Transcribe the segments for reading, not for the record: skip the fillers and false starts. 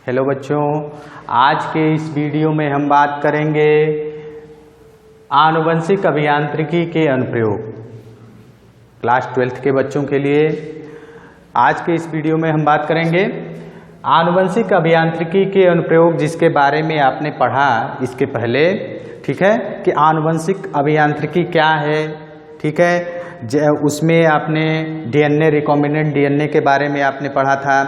Hello बच्चों, आज के इस वीडियो में हम बात करेंगे आनुवंशिक अभियांत्रिकी के अनुप्रयोग। क्लास 12th के बच्चों के लिए आज के इस वीडियो में हम बात करेंगे आनुवंशिक अभियांत्रिकी के अनुप्रयोग, जिसके बारे में आपने पढ़ा इसके पहले। ठीक है कि आनुवंशिक अभियांत्रिकी क्या है। ठीक है, उसमें आपने डीएनए, रिकॉम्बिनेंट डीएनए के बारे में आपने पढ़ा था,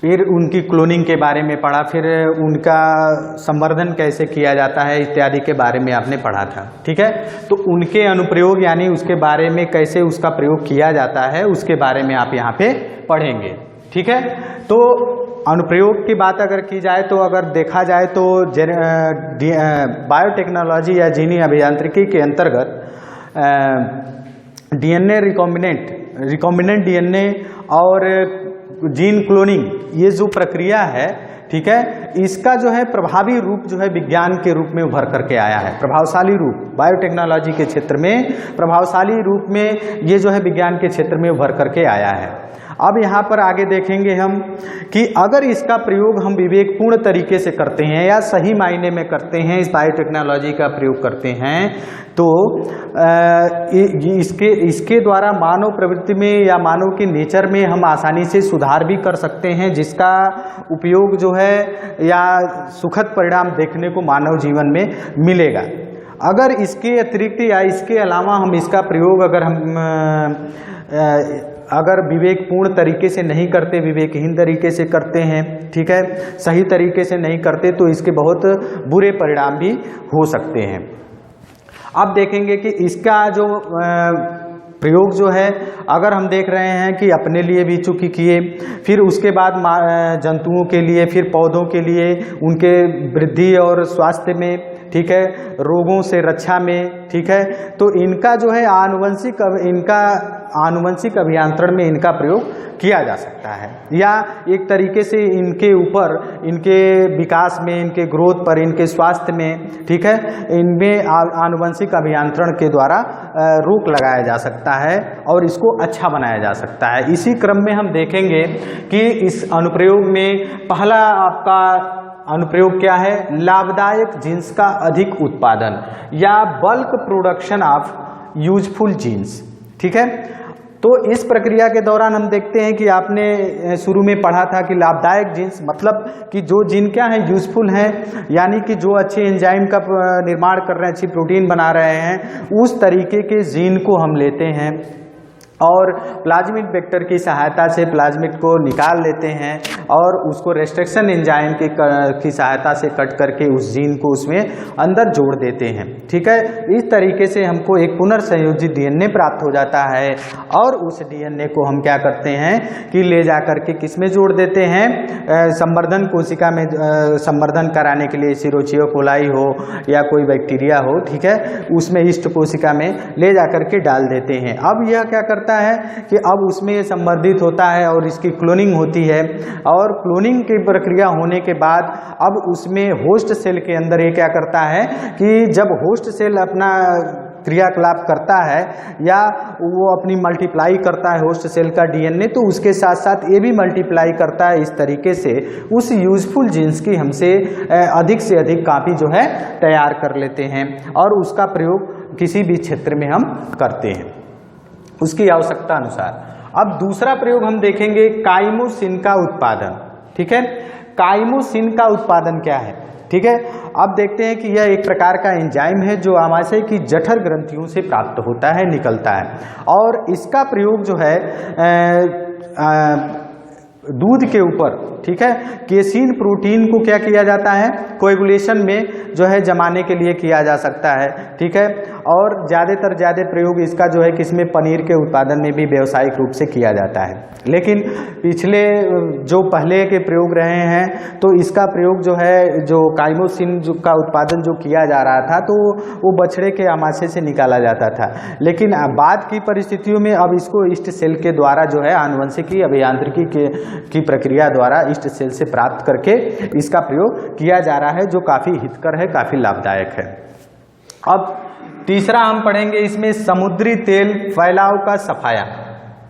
फिर उनकी क्लोनिंग के बारे में पढ़ा, फिर उनका संवर्धन कैसे किया जाता है इत्यादि के बारे में आपने पढ़ा था। ठीक है, तो उनके अनुप्रयोग यानी उसके बारे में कैसे उसका प्रयोग किया जाता है उसके बारे में आप यहाँ पे पढ़ेंगे। ठीक है, तो अनुप्रयोग की बात अगर की जाए तो अगर देखा जाए तो बायोटेक्नोलॉजी या जीनी अभियांत्रिकी के अंतर्गत डीएनए रिकॉम्बिनेंट डीएनए और जीन क्लोनिंग, ये जो प्रक्रिया है, ठीक है, इसका जो है प्रभावी रूप जो है विज्ञान के रूप में उभर करके आया है। प्रभावशाली रूप बायोटेक्नोलॉजी के क्षेत्र में प्रभावशाली रूप में ये जो है विज्ञान के क्षेत्र में उभर करके आया है। अब यहाँ पर आगे देखेंगे हम कि अगर इसका प्रयोग हम विवेकपूर्ण तरीके से करते हैं या सही मायने में करते हैं, इस बायोटेक्नोलॉजी का प्रयोग करते हैं, तो इसके द्वारा मानव प्रवृत्ति में या मानव के नेचर में हम आसानी से सुधार भी कर सकते हैं, जिसका उपयोग जो है या सुखद परिणाम देखने को मानव जीवन में मिलेगा। अगर इसके अतिरिक्त या इसके अलावा हम इसका प्रयोग अगर विवेकपूर्ण तरीके से नहीं करते, विवेकहीन तरीके से करते हैं, ठीक है, सही तरीके से नहीं करते, तो इसके बहुत बुरे परिणाम भी हो सकते हैं। अब देखेंगे कि इसका जो प्रयोग जो है, अगर हम देख रहे हैं कि अपने लिए भी चूंकि किए, फिर उसके बाद जंतुओं के लिए, फिर पौधों के लिए, उनके वृद्धि और स्वास्थ्य में, ठीक है, रोगों से रक्षा में, ठीक है, तो इनका जो है आनुवंशिक अभियांत्रण में इनका प्रयोग किया जा सकता है, या एक तरीके से इनके ऊपर, इनके विकास में, इनके ग्रोथ पर, इनके स्वास्थ्य में, ठीक है, इनमें आनुवंशिक अभियांत्रण के द्वारा रोक लगाया जा सकता है और इसको अच्छा बनाया जा सकता है। इसी क्रम में हम देखेंगे कि इस अनुप्रयोग में पहला आपका अनुप्रयोग क्या है? लाभदायक जीन्स का अधिक उत्पादन या bulk production of useful genes. ठीक है, तो इस प्रक्रिया के दौरान हम देखते हैं कि आपने शुरू में पढ़ा था कि लाभदायक जीन्स मतलब कि जो जीन क्या है, यूजफुल हैं, यानी कि जो अच्छे एंजाइम का निर्माण कर रहे हैं, अच्छी प्रोटीन बना रहे हैं, उस तरीके के जीन को हम लेते हैं और प्लाज्मिड वेक्टर की सहायता से प्लाज्मिड को निकाल लेते हैं और उसको रेस्ट्रिक्शन एंजाइम की सहायता से कट करके उस जीन को उसमें अंदर जोड़ देते हैं। ठीक है, इस तरीके से हमको एक पुनर्संयोजित डीएनए प्राप्त हो जाता है और उस डीएनए को हम क्या करते हैं कि ले जा करके किस में जोड़ देते हैं, संवर्धन कोशिका में संवर्धन कराने के लिए, सीरोचियो कोलाई हो या कोई बैक्टीरिया हो, ठीक है, उसमें ईस्ट कोशिका में ले जा करके डाल देते हैं। अब यह क्या करता है कि अब उसमें ये संवर्धित होता है और इसकी क्लोनिंग होती है, और क्लोनिंग की प्रक्रिया होने के बाद अब उसमें होस्ट सेल के अंदर ये क्या करता है कि जब होस्ट सेल अपना क्रियाकलाप करता है या वो अपनी मल्टीप्लाई करता है होस्ट सेल का डीएनए, तो उसके साथ साथ ये भी मल्टीप्लाई करता है। इस तरीके से उस यूजफुल जीन्स की हमसे अधिक से अधिक कॉपी जो है तैयार कर लेते हैं और उसका प्रयोग किसी भी क्षेत्र में हम करते हैं उसकी आवश्यकता अनुसार। अब दूसरा प्रयोग हम देखेंगे काइमोसिन का उत्पादन। ठीक है, काइमोसिन का उत्पादन क्या है? ठीक है, अब देखते हैं कि यह एक प्रकार का एंजाइम है जो आमाशय की जठर ग्रंथियों से प्राप्त होता है, निकलता है, और इसका प्रयोग जो है दूध के ऊपर, ठीक है, केसीन प्रोटीन को क्या किया जाता है, कोएगुलेशन में जो है जमाने के लिए किया जा सकता है। ठीक है, और ज़्यादा प्रयोग इसका जो है किसमें, पनीर के उत्पादन में भी व्यावसायिक रूप से किया जाता है। लेकिन पिछले जो पहले के प्रयोग रहे हैं, तो इसका प्रयोग जो है, जो काइमोसिन का उत्पादन जो किया जा रहा था, तो वो बछड़े के आमाशय से निकाला जाता था। लेकिन बाद की परिस्थितियों में अब इसको ईस्ट सेल के द्वारा जो है आनुवंशिकी अभियांत्रिकी की प्रक्रिया द्वारा ईस्ट सेल से प्राप्त करके इसका प्रयोग किया जा रहा है, जो काफ़ी हितकर है, काफ़ी लाभदायक है। अब तीसरा हम पढ़ेंगे इसमें समुद्री तेल फैलाव का सफाया।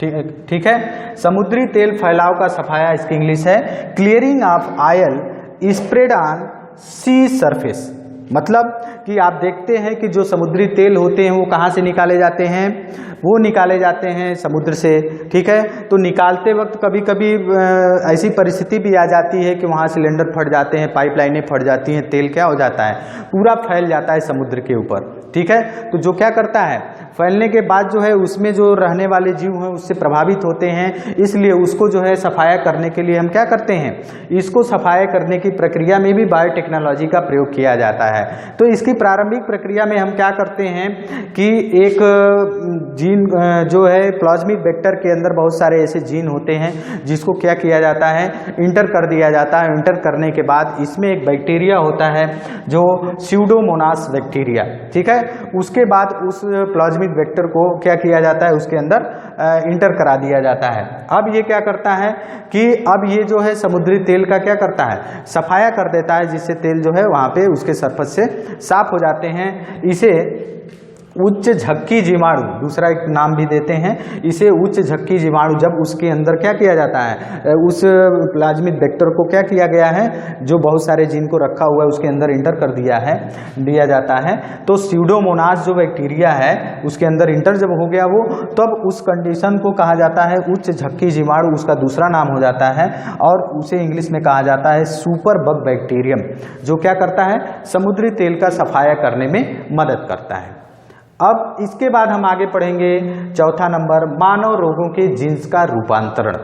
ठीक है। समुद्री तेल फैलाव का सफाया इसकी इंग्लिश है clearing of oil spread on sea surface. मतलब कि आप देखते हैं कि जो समुद्री तेल होते हैं वो कहाँ से निकाले जाते हैं, वो निकाले जाते हैं समुद्र से। ठीक है, तो निकालते वक्त कभी कभी ऐसी परिस्थिति भी आ जाती है कि वहाँ सिलेंडर फट जाते हैं, पाइपलाइनें फट जाती हैं, तेल क्या हो जाता है, पूरा फैल जाता है समुद्र के ऊपर। ठीक है, तो जो क्या करता है, फैलने के बाद जो है उसमें जो रहने वाले जीव हैं उससे प्रभावित होते हैं, इसलिए उसको जो है सफाया करने के लिए हम क्या करते हैं, इसको सफाया करने की प्रक्रिया में भी बायोटेक्नोलॉजी का प्रयोग किया जाता है। तो इसकी प्रारंभिक प्रक्रिया में हम क्या करते हैं कि एक जीन जो है प्लाज्मिक वेक्टर के अंदर बहुत सारे ऐसे जीन होते हैं जिसको क्या किया जाता है, इंटर कर दिया जाता है। इंटर करने के बाद इसमें एक बैक्टीरिया होता है जो स्यूडोमोनास बैक्टीरिया। ठीक है, उसके बाद उस प्लाज्मिक वेक्टर को क्या किया जाता है, उसके अंदर इंटर करा दिया जाता है। अब ये क्या करता है कि अब ये जो है समुद्री तेल का क्या करता है, सफाया कर देता है, जिससे तेल जो है वहाँ पे उसके सरफेस से साफ हो जाते हैं। इसे उच्च झक्की जीवाणु, दूसरा एक नाम भी देते हैं इसे, उच्च झक्की जीवाणु। जब उसके अंदर क्या किया जाता है, उस प्लाज्मिक वेक्टर को क्या किया गया है, जो बहुत सारे जीन को रखा हुआ है उसके अंदर इंटर कर दिया जाता है। तो स्यूडोमोनास जो बैक्टीरिया है उसके अंदर इंटर जब हो गया वो, तब उस कंडीशन को कहा जाता है उच्च झक्की जीवाणु, उसका दूसरा नाम हो जाता है, और उसे इंग्लिश में कहा जाता है सुपर बग बैक्टीरियम, जो क्या करता है, समुद्री तेल का सफाया करने में मदद करता है। अब इसके बाद हम आगे पढ़ेंगे चौथा नंबर, मानव रोगों के जीन्स का रूपांतरण।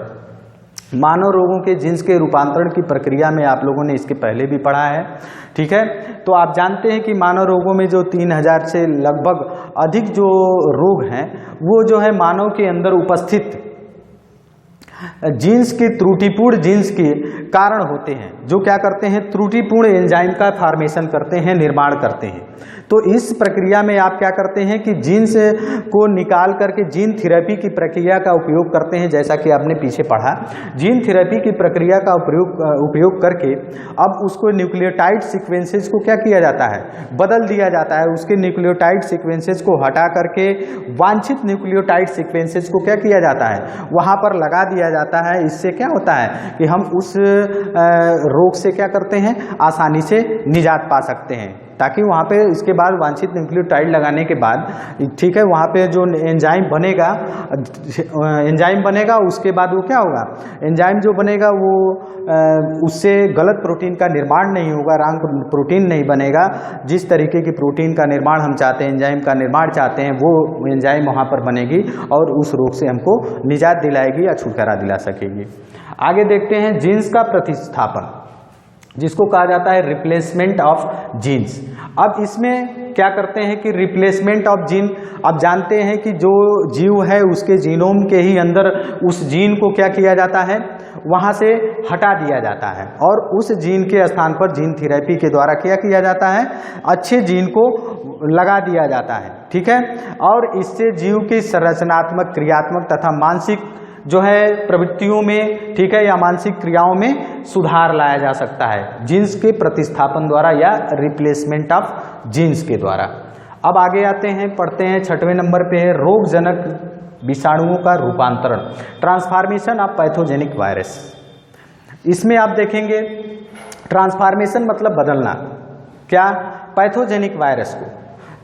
मानव रोगों के जीन्स के रूपांतरण की प्रक्रिया में आप लोगों ने इसके पहले भी पढ़ा है। ठीक है, तो आप जानते हैं कि मानव रोगों में जो 3000 से लगभग अधिक जो रोग हैं वो जो है मानव के अंदर उपस्थित जीन्स की त्रुटिपूर्ण जीन्स के कारण होते हैं, जो क्या करते हैं, त्रुटिपूर्ण एंजाइम का फॉर्मेशन करते हैं, निर्माण करते हैं। तो इस प्रक्रिया में आप क्या करते हैं कि जीन्स को निकाल करके जीन थेरेपी की प्रक्रिया का उपयोग करते हैं। जैसा कि आपने पीछे पढ़ा, जीन थेरेपी की प्रक्रिया का उपयोग करके अब उसको न्यूक्लियोटाइड सीक्वेंसेस को क्या किया जाता है, बदल दिया जाता है। उसके न्यूक्लियोटाइड सीक्वेंसेस को हटा करके वांछित न्यूक्लियोटाइड सीक्वेंसेस को क्या किया जाता है, वहाँ पर लगा दिया जाता है। इससे क्या होता है कि हम उस रोग से क्या करते हैं, आसानी से निजात पा सकते हैं, ताकि वहाँ पे इसके बाद वांछित न्यूक्लियोटाइड लगाने के बाद, ठीक है, वहाँ पे जो एंजाइम बनेगा उसके बाद वो क्या होगा, एंजाइम जो बनेगा वो उससे गलत प्रोटीन का निर्माण नहीं होगा, रॉन्ग प्रोटीन नहीं बनेगा। जिस तरीके की प्रोटीन का निर्माण हम चाहते हैं, एंजाइम का निर्माण चाहते हैं, वो एंजाइम वहाँ पर बनेगी और उस रोग से हमको निजात दिलाएगी या छुटकारा दिला सकेगी। आगे देखते हैं जीन्स का प्रतिस्थापन, जिसको कहा जाता है रिप्लेसमेंट ऑफ जीन्स। अब इसमें क्या करते हैं कि रिप्लेसमेंट ऑफ जीन, अब जानते हैं कि जो जीव है उसके जीनोम के ही अंदर उस जीन को क्या किया जाता है, वहाँ से हटा दिया जाता है और उस जीन के स्थान पर जीन थेरेपी के द्वारा क्या किया जाता है, अच्छे जीन को लगा दिया जाता है। ठीक है, और इससे जीव की संरचनात्मक, क्रियात्मक तथा मानसिक जो है प्रवृत्तियों में, ठीक है, या मानसिक क्रियाओं में सुधार लाया जा सकता है जीन्स के प्रतिस्थापन द्वारा या रिप्लेसमेंट ऑफ जीन्स के द्वारा। अब आगे आते हैं, पढ़ते हैं, 6वें नंबर पे है रोगजनक विषाणुओं का रूपांतरण, ट्रांसफॉर्मेशन ऑफ पैथोजेनिक वायरस। इसमें आप देखेंगे ट्रांसफॉर्मेशन मतलब बदलना, क्या, पैथोजेनिक वायरस को।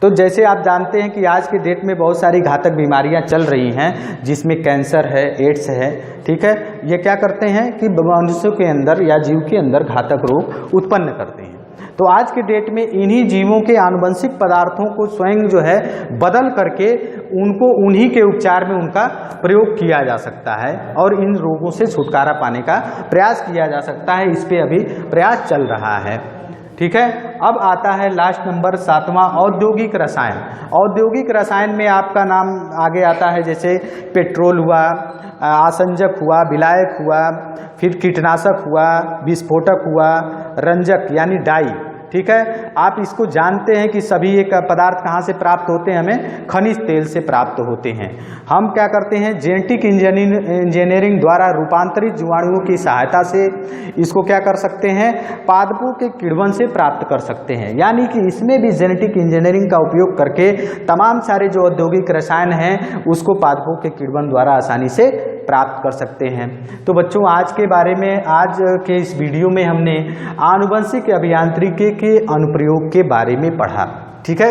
तो जैसे आप जानते हैं कि आज के डेट में बहुत सारी घातक बीमारियां चल रही हैं, जिसमें कैंसर है, एड्स है, ठीक है, ये क्या करते हैं कि मनुष्यों के अंदर या जीव के अंदर घातक रोग उत्पन्न करते हैं। तो आज के डेट में इन्हीं जीवों के आनुवंशिक पदार्थों को स्वयं जो है बदल करके उनको उन्हीं के उपचार में उनका प्रयोग किया जा सकता है और इन रोगों से छुटकारा पाने का प्रयास किया जा सकता है। इस पे अभी प्रयास चल रहा है। ठीक है, अब आता है लास्ट नंबर 7वां, औद्योगिक रसायन। औद्योगिक रसायन में आपका नाम आगे आता है, जैसे पेट्रोल हुआ, आसंजक हुआ, विलायक हुआ, फिर कीटनाशक हुआ, विस्फोटक हुआ, रंजक यानी डाई, ठीक है। आप इसको जानते हैं कि सभी ये पदार्थ कहाँ से प्राप्त होते हैं, हमें खनिज तेल से प्राप्त होते हैं। हम क्या करते हैं, जेनेटिक इंजीनियरिंग द्वारा रूपांतरित जीवाणुओं की सहायता से इसको क्या कर सकते हैं, पादपों के किण्वन से प्राप्त कर सकते हैं। यानी कि इसमें भी जेनेटिक इंजीनियरिंग का उपयोग करके तमाम सारे जो औद्योगिक रसायन हैं उसको पादपों के किण्वन द्वारा आसानी से प्राप्त कर सकते हैं। तो बच्चों, आज के बारे में, आज के इस वीडियो में हमने आनुवंशिक अभियांत्रिकी के अनुप्रयोग के बारे में पढ़ा। ठीक है।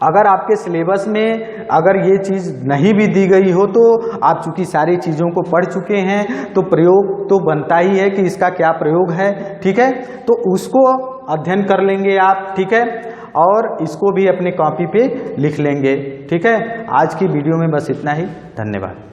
अगर आपके सिलेबस में अगर ये चीज़ नहीं भी दी गई हो तो आप चूंकि सारी चीज़ों को पढ़ चुके हैं तो प्रयोग तो बनता ही है कि इसका क्या प्रयोग है। ठीक है, तो उसको अध्ययन कर लेंगे आप। ठीक है, और इसको भी अपने कॉपी पे लिख लेंगे। ठीक है, आज की वीडियो में बस इतना ही। धन्यवाद।